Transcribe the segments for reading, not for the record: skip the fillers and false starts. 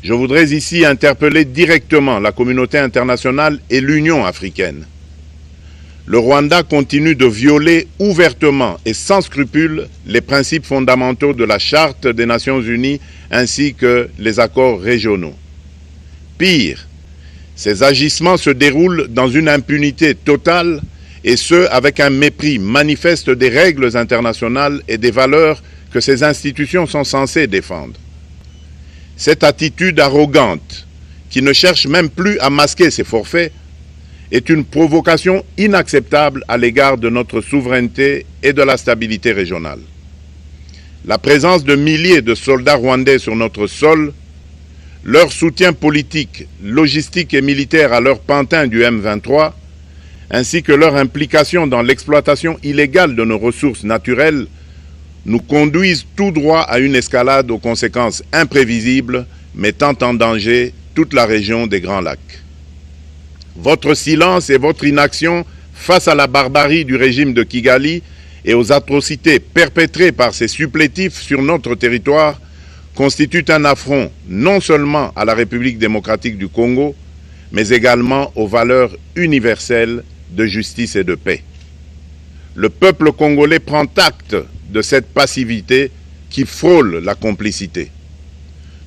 Je voudrais ici interpeller directement la communauté internationale et l'Union africaine. Le Rwanda continue de violer ouvertement et sans scrupule les principes fondamentaux de la Charte des Nations Unies ainsi que les accords régionaux. Pire, ces agissements se déroulent dans une impunité totale et ce, avec un mépris manifeste des règles internationales et des valeurs que ces institutions sont censées défendre. Cette attitude arrogante, qui ne cherche même plus à masquer ses forfaits, est une provocation inacceptable à l'égard de notre souveraineté et de la stabilité régionale. La présence de milliers de soldats rwandais sur notre sol, leur soutien politique, logistique et militaire à leur pantin du M23, ainsi que leur implication dans l'exploitation illégale de nos ressources naturelles, nous conduisent tout droit à une escalade aux conséquences imprévisibles, mettant en danger toute la région des Grands Lacs. Votre silence et votre inaction face à la barbarie du régime de Kigali et aux atrocités perpétrées par ses supplétifs sur notre territoire constituent un affront non seulement à la République démocratique du Congo, mais également aux valeurs universelles de justice et de paix. Le peuple congolais prend acte de cette passivité qui frôle la complicité.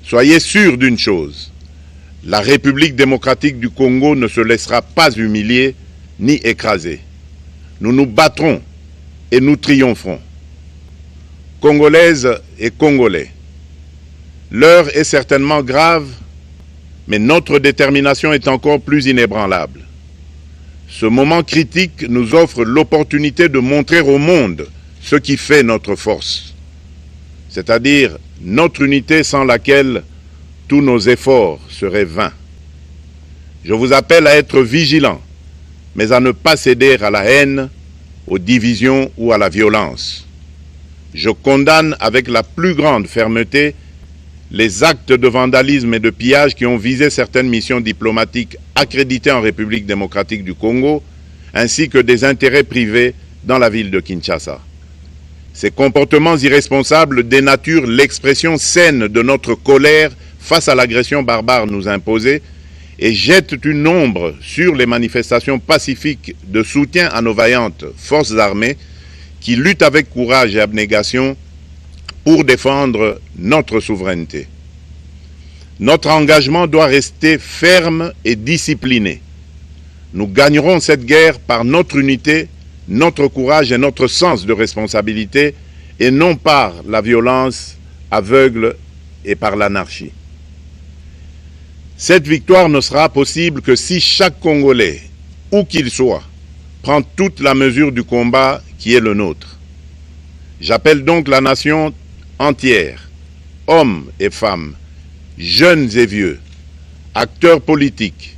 Soyez sûrs d'une chose, la République démocratique du Congo ne se laissera pas humilier ni écraser. Nous nous battrons et nous triompherons. Congolaises et Congolais, l'heure est certainement grave, mais notre détermination est encore plus inébranlable. Ce moment critique nous offre l'opportunité de montrer au monde ce qui fait notre force, c'est-à-dire notre unité sans laquelle tous nos efforts seraient vains. Je vous appelle à être vigilants, mais à ne pas céder à la haine, aux divisions ou à la violence. Je condamne avec la plus grande fermeté les actes de vandalisme et de pillage qui ont visé certaines missions diplomatiques accréditées en République démocratique du Congo, ainsi que des intérêts privés dans la ville de Kinshasa. Ces comportements irresponsables dénaturent l'expression saine de notre colère face à l'agression barbare nous imposée et jettent une ombre sur les manifestations pacifiques de soutien à nos vaillantes forces armées qui luttent avec courage et abnégation pour défendre notre souveraineté. Notre engagement doit rester ferme et discipliné. Nous gagnerons cette guerre par notre unité, notre courage et notre sens de responsabilité, et non par la violence aveugle et par l'anarchie. Cette victoire ne sera possible que si chaque Congolais, où qu'il soit, prend toute la mesure du combat qui est le nôtre. J'appelle donc la nation entière, hommes et femmes, jeunes et vieux, acteurs politiques,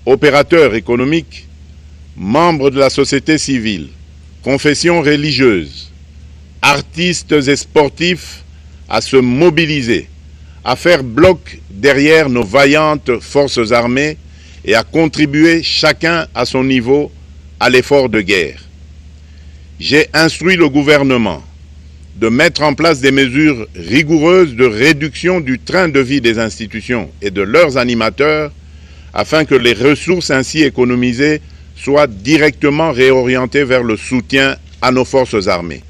opérateurs économiques, membres de la société civile, confessions religieuses, artistes et sportifs à se mobiliser, à faire bloc derrière nos vaillantes forces armées et à contribuer chacun à son niveau à l'effort de guerre. J'ai instruit le gouvernement de mettre en place des mesures rigoureuses de réduction du train de vie des institutions et de leurs animateurs afin que les ressources ainsi économisées soient directement réorientées vers le soutien à nos forces armées.